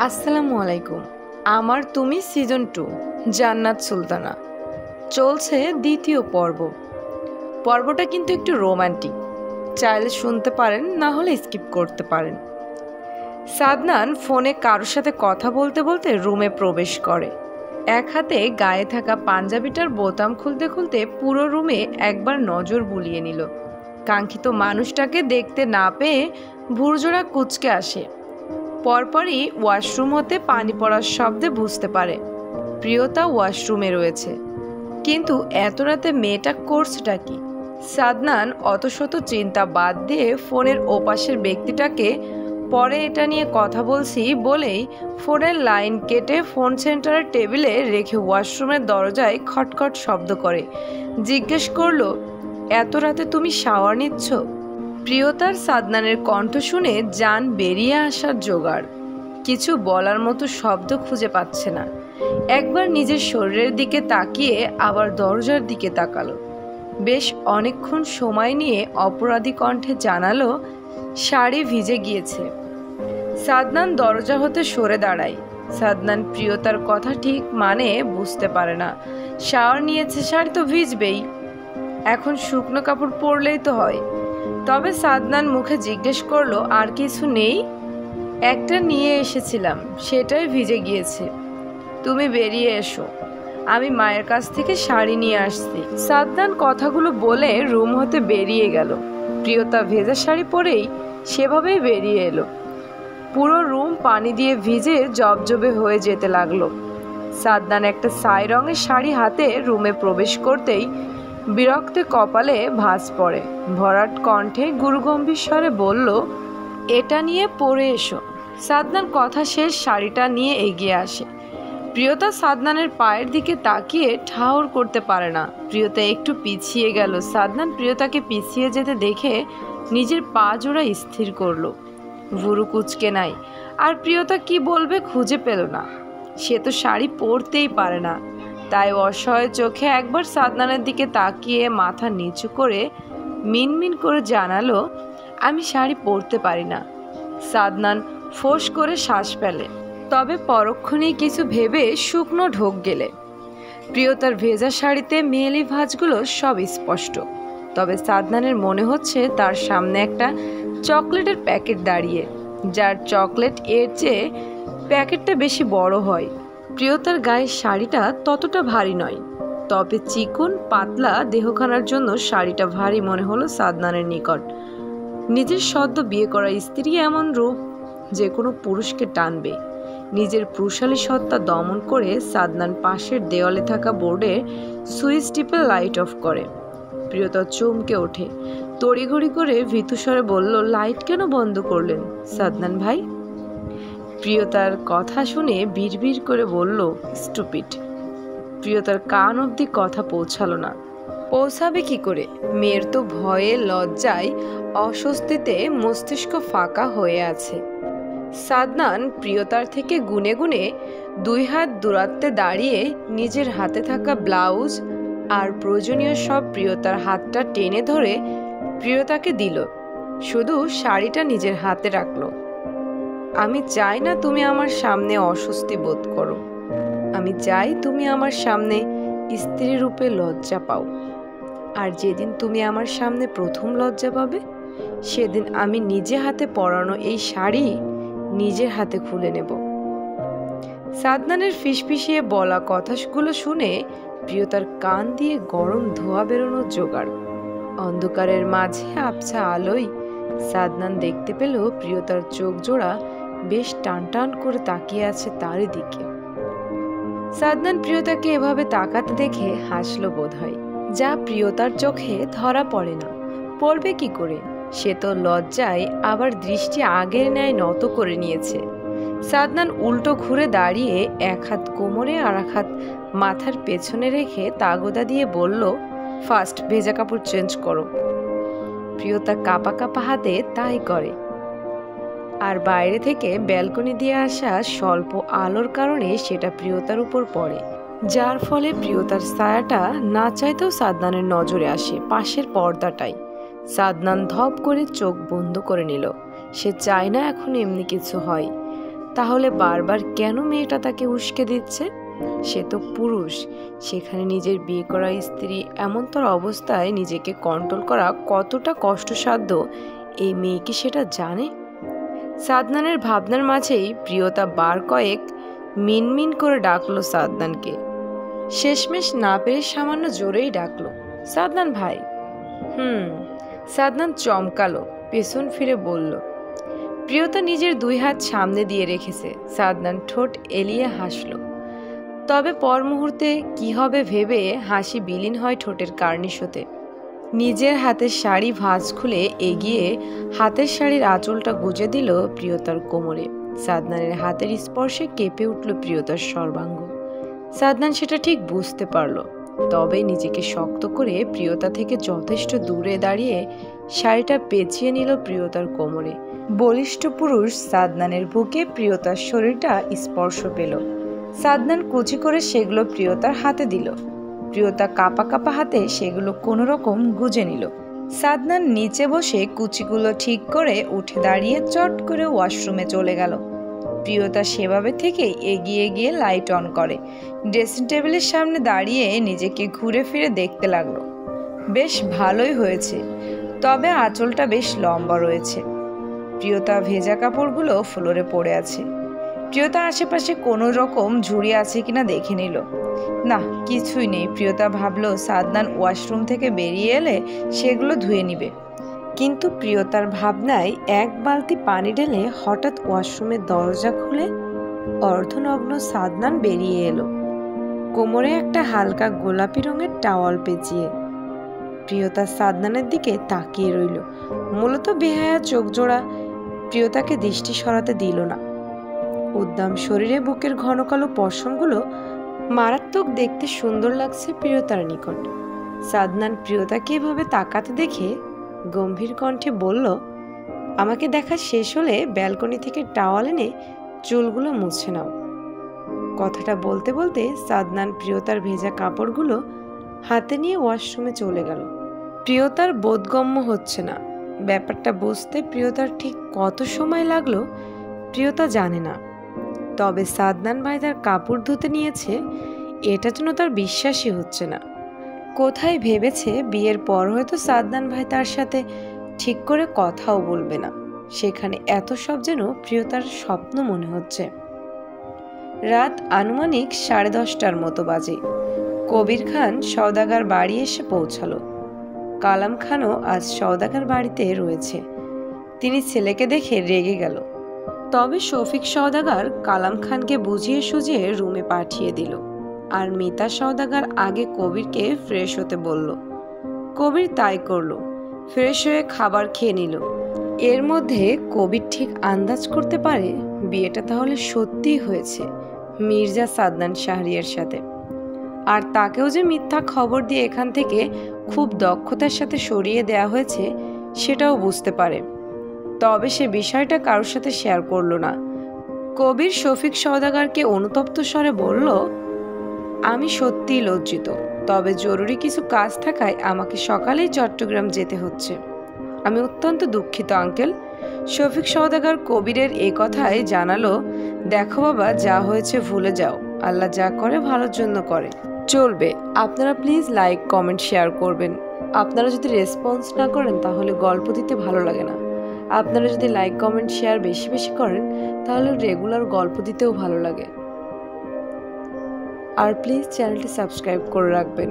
আসসালামু আলাইকুম। আমার তুমি সিজন 2 জান্নাত সুলতানা চলছে দ্বিতীয় পর্বটা কিন্তু একটু রোমান্টিক। চাইলে শুনতে পারেন, না হলে স্কিপ করতে পারেন। সাদনান ফোনে কারোর সাথে কথা বলতে বলতে রুমে প্রবেশ করে। এক হাতে গায়ে থাকা পাঞ্জাবিটার বোতাম খুলতে খুলতে পুরো রুমে একবার নজর বুলিয়ে নিল। কাঙ্ক্ষিত মানুষটাকে দেখতে না পেয়ে ভুরজোড়া কুঁচকে আসে। পরপরই ওয়াশরুম হতে পানি পড়ার শব্দে বুঝতে পারে প্রিয়তা ওয়াশরুমে রয়েছে। কিন্তু এত রাতে মেয়েটা করছেটা কি? সাদনান অতশত চিন্তা বাদ দিয়ে ফোনের ওপাশের ব্যক্তিটাকে পরে এটা নিয়ে কথা বলছি বলেই ফোনের লাইন কেটে ফোন সেন্টারের টেবিলে রেখে ওয়াশরুমের দরজায় খটখট শব্দ করে জিজ্ঞেস করলো, এত রাতে তুমি শাওয়ার নিচ্ছ? প্রিয়তার সাদনানের কণ্ঠ শুনে জান বেরিয়ে আসার জোগাড়। কিছু বলার মতো শব্দ খুঁজে পাচ্ছে না। একবার নিজের শরীরের দিকে তাকিয়ে আবার দরজার দিকে তাকালো। বেশ অনেকক্ষণ সময় নিয়ে অপরাধী কণ্ঠে জানালো, শাড়ি ভিজে গিয়েছে। সাদনান দরজা হতে সরে দাঁড়ায়। সাদনান প্রিয়তার কথা ঠিক মানে বুঝতে পারে না। শাওয়ার নিয়েছে, শাড়ি তো ভিজবেই। এখন শুকনো কাপড় পরলেই তো হয়। তবে সাদনান মুখে জিজ্ঞেস করলো, আর কিছু নেই? একটা নিয়ে এসেছিলাম, সেটাই ভিজে গিয়েছে। তুমি বেরিয়ে এসো, আমি মায়ের কাছ থেকে শাড়ি নিয়ে আসছি। সাদনান কথাগুলো বলে রুম হতে বেরিয়ে গেল। প্রিয়তা ভেজা শাড়ি পরেই সেভাবেই বেরিয়ে এলো। পুরো রুম পানি দিয়ে ভিজে জবজবে হয়ে যেতে লাগলো। সাদনান একটা ছাই রঙের শাড়ি হাতে রুমে প্রবেশ করতেই বিরক্তে কপালে ভাঁজ পড়ে। ভরাট কণ্ঠে গুরুগম্ভীর স্বরে বলল, এটা নিয়ে পরে এসো। সাদনান কথা শেষ শাড়িটা নিয়ে এগিয়ে আসে। প্রিয়তা সাদনানের পায়ের দিকে তাকিয়ে ঠাউর করতে পারে না। প্রিয়তা একটু পিছিয়ে গেল। সাদনান প্রিয়তাকে পিছিয়ে যেতে দেখে নিজের পা জোড়া স্থির করলো। ভুরু কুচকে নাই। আর প্রিয়তা কি বলবে খুঁজে পেল না। সে তো শাড়ি পরতেই পারে না। তাই অসহায় চোখে একবার সাদনানের দিকে তাকিয়ে মাথা নিচু করে মিনমিন করে জানালো, আমি শাড়ি পরতে পারি না। সাদনান ফোঁস করে শ্বাস ফেলে। তবে পরক্ষণেই কিছু ভেবে শুকনো ঢোক গেলে। প্রিয়তার ভেজা শাড়িতে মেয়েলি ভাঁজগুলো সব স্পষ্ট। তবে সাদনানের মনে হচ্ছে তার সামনে একটা চকলেটের প্যাকেট দাঁড়িয়ে, যার চকলেট এর চেয়ে প্যাকেটটা বেশি বড় হয়। প্রিয়তার গায়ের শাড়িটা ততটা ভারী নয়, তবে চিকন পাতলা দেহখানার জন্য শাড়িটা ভারী মনে হলো সাদনানের নিকট। নিজের সদ্য বিয়ে করা স্ত্রী এমন রূপ যে কোনো পুরুষকে টানবে। নিজের পুরুষালী সত্তা দমন করে সাদনান পাশের দেওয়ালে থাকা বোর্ডে সুইচ টিপে লাইট অফ করে। প্রিয়তা চমকে ওঠে। তড়িঘড়ি করে ভীতুস্বরে বলল, লাইট কেন বন্ধ করলেন সাদনান ভাই? প্রিয়তার কথা শুনে বিড়বিড় করে বলল, স্টুপিড। প্রিয়তার কান অবধি কথা পৌঁছালো না। পৌঁছাবে কি করে? মেয়ের তো ভয়ে লজ্জায় অস্বস্তিতে মস্তিষ্ক ফাঁকা হয়ে আছে। সাদনান প্রিয়তার থেকে গুনে গুনে 2 হাত দূরত্বে দাঁড়িয়ে নিজের হাতে থাকা ব্লাউজ আর প্রয়োজনীয় সব প্রিয়তার হাতটা টেনে ধরে প্রিয়তাকে দিল। শুধু শাড়িটা নিজের হাতে রাখলো। আমি চাই না তুমি আমার সামনে অস্বস্তি বোধ করো। আমি চাই তুমি আমার সামনে স্ত্রী রূপে লজ্জা পাও। আর যেদিন তুমি আমার সামনে প্রথম লজ্জা পাবে, সেদিন আমি নিজে হাতে পরানো এই শাড়ি নিজের হাতে খুলে নেব। সাদনানের ফিসফিসিয়ে বলা কথাগুলো শুনে প্রিয়তার কান দিয়ে গরম ধোঁয়া বেরোনোর জোগাড়। অন্ধকারের মাঝে আবছা আলোয় সাদনান দেখতে পেল প্রিয়তার চোখ জোড়া বেশ টান টান করে তাকিয়ে আছে তারই দিকে। সাদনান প্রিয়তাকে এভাবে তাকাতে দেখে হাসলো বোধহয়, যা প্রিয়তার চোখে ধরা পড়ে না। পড়বে কি করে? সে তো লজ্জায় আবার দৃষ্টি আগের ন্যায় নত করে নিয়েছে। সাদনান উল্টো ঘুরে দাঁড়িয়ে এক হাত কোমরে আর এক হাত মাথার পেছনে রেখে তাগদা দিয়ে বলল, ফার্স্ট ভেজা কাপড় চেঞ্জ করো। প্রিয়তা কাঁপা কাঁপা হাতে তাই করে। আর বাইরে থেকে ব্যালকনি দিয়ে আসা স্বল্প আলোর কারণে সেটা প্রিয়তার উপর পড়ে, যার ফলে প্রিয়তার ছায়াটা না চাইতেও সাদনানের নজরে আসে পাশের পর্দাটাই। সাদনান ধপ করে চোখ বন্ধ করে নিল। সে চায় না এখন এমনি কিছু হয়। তাহলে বারবার কেন মেয়েটা তাকে উস্কে দিচ্ছে? সে তো পুরুষ, সেখানে নিজের বিয়ে করা স্ত্রী এমনতর অবস্থায় নিজেকে কন্ট্রোল করা কতটা কষ্টসাধ্য এই মেয়ে কি সেটা জানে? সাদনানের ভাবনার মাঝেই প্রিয়তা বার কয়েক মিনমিন করে ডাকলো সাদনানকে। শেষমেশ না পেরে সামান্য জোরেই ডাকলো, সাদনান ভাই। সাদনান চমকালো, পেছন ফিরে বলল। প্রিয়তা নিজের 2 হাত সামনে দিয়ে রেখেছে। সাদনান ঠোঁট এলিয়ে হাসল, তবে পর মুহূর্তে কি হবে ভেবে হাসি বিলীন হয় ঠোঁটের কার্নিশতে। নিজের হাতের শাড়ি ভাঁজ খুলে এগিয়ে হাতের শাড়ির আঁচলটা গুজে দিল প্রিয়তার কোমরে। সাদনানের হাতের স্পর্শে কেঁপে উঠল প্রিয়তার সর্বাঙ্গ। সাদনান সেটা ঠিক বুঝতে পারল, তবে নিজেকে শক্ত করে প্রিয়তা থেকে যথেষ্ট দূরে দাঁড়িয়ে শাড়িটা পেঁচিয়ে নিল প্রিয়তার কোমরে। বলিষ্ঠ পুরুষ সাদনানের বুকে প্রিয়তার শরীরটা স্পর্শ পেল। সাদনান কুচি করে সেগুলো প্রিয়তার হাতে দিল। প্রিয়তা কাঁপা কাঁপা হাতে সেগুলো কোনো রকম গুজে নিল। সাদনান নিচে বসে কুচিগুলো ঠিক করে উঠে দাঁড়িয়ে চট করে ওয়াশরুমে চলে গেল। প্রিয়তা সেভাবে থেকেই এগিয়ে গিয়ে লাইট অন করে ড্রেসিং টেবিলের সামনে দাঁড়িয়ে নিজেকে ঘুরে ফিরে দেখতে লাগলো। বেশ ভালোই হয়েছে, তবে আঁচলটা বেশ লম্বা রয়েছে। প্রিয়তা ভেজা কাপড়গুলো ফ্লোরে পড়ে আছে। প্রিয়তা আশেপাশে কোনো রকম ঝুড়ি আছে কিনা দেখে নিল। না, কিছুই নেই। প্রিয়তা ভাবলো সাদনান ওয়াশরুম থেকে বেরিয়ে এলে সেগুলো ধুয়ে নিবে। কিন্তু প্রিয়তার ভাবনায় এক বালতি পানি ঢেলে হঠাৎ ওয়াশরুমের দরজা খুলে অর্ধনগ্ন সাদনান বেরিয়ে এলো, কোমরে একটা হালকা গোলাপি রঙের টাওয়াল পেঁচিয়ে। প্রিয়তা সাদনানের দিকে তাকিয়ে রইল। মূলত বেহায়া চোখ জোড়া প্রিয়তাকে দৃষ্টি সরাতে দিল না। উদ্দাম শরীরে বুকের ঘন কালো পশমগুলো মারাত্মক দেখতে সুন্দর লাগছে প্রিয়তার নিকট। সাদনান প্রিয়তাকে এভাবে তাকাতে দেখে গম্ভীর কণ্ঠে বলল, আমাকে দেখা শেষ হলে ব্যালকনি থেকে টাওয়াল এনে চুলগুলো মুছে নাও। কথাটা বলতে বলতে সাদনান প্রিয়তার ভেজা কাপড়গুলো হাতে নিয়ে ওয়াশরুমে চলে গেল। প্রিয়তার বোধগম্য হচ্ছে না। ব্যাপারটা বুঝতে প্রিয়তার ঠিক কত সময় লাগলো প্রিয়তা জানে না। তবে সাদনান ভাই তার কাপড় ধুতে নিয়েছে এটা যেন তার বিশ্বাসই হচ্ছে না। কোথায় ভেবেছে বিয়ের পর হয়তো সাদনান ভাই তার সাথে ঠিক করে কথাও বলবে না, সেখানে এত সব যেন প্রিয়তার স্বপ্ন মনে হচ্ছে। রাত আনুমানিক 10:30টার মতো বাজে। কবির খান সওদাগর বাড়ি এসে পৌঁছালো। কালাম খানও আজ সওদাগর বাড়িতে রয়েছে। তিনি ছেলেকে দেখে রেগে গেল, তবে শফিক সওদাগর কালাম খানকে বুঝিয়ে সুঝিয়ে রুমে পাঠিয়ে দিল। আর মিতা সওদাগর আগে কবিরকে ফ্রেশ হতে বলল। কবির তাই করলো, ফ্রেশ হয়ে খাবার খেয়ে নিল। এর মধ্যে কবির ঠিক আন্দাজ করতে পারে বিয়েটা তাহলে সত্যিই হয়েছে মির্জা সাদনান শাহরিয়ার সাথে। আর তাকেও যে মিথ্যা খবর দিয়ে এখান থেকে খুব দক্ষতার সাথে সরিয়ে দেয়া হয়েছে সেটাও বুঝতে পারে। তবে সে বিষয়টা কারোর সাথে শেয়ার করলো না। কবির শফিক সওদাগরকে অনুতপ্ত স্বরে বলল, আমি সত্যিই লজ্জিত, তবে জরুরি কিছু কাজ থাকায় আমাকে সকালেই চট্টগ্রাম যেতে হচ্ছে। আমি অত্যন্ত দুঃখিত আঙ্কেল। শফিক সওদাগর কবিরের এই কথায় জানালো, দেখো বাবা, যা হয়েছে ভুলে যাও। আল্লাহ যা করে ভালোর জন্য করে। চলবে, আপনারা প্লিজ লাইক কমেন্ট শেয়ার করবেন। আপনারা যদি রেসপন্স না করেন তাহলে গল্প দিতে ভালো লাগে না। আপনারা যদি লাইক কমেন্ট শেয়ার বেশি বেশি করেন তাহলে রেগুলার গল্প দিতেও ভালো লাগে। আর প্লিজ চ্যানেলটি সাবস্ক্রাইব করে রাখবেন।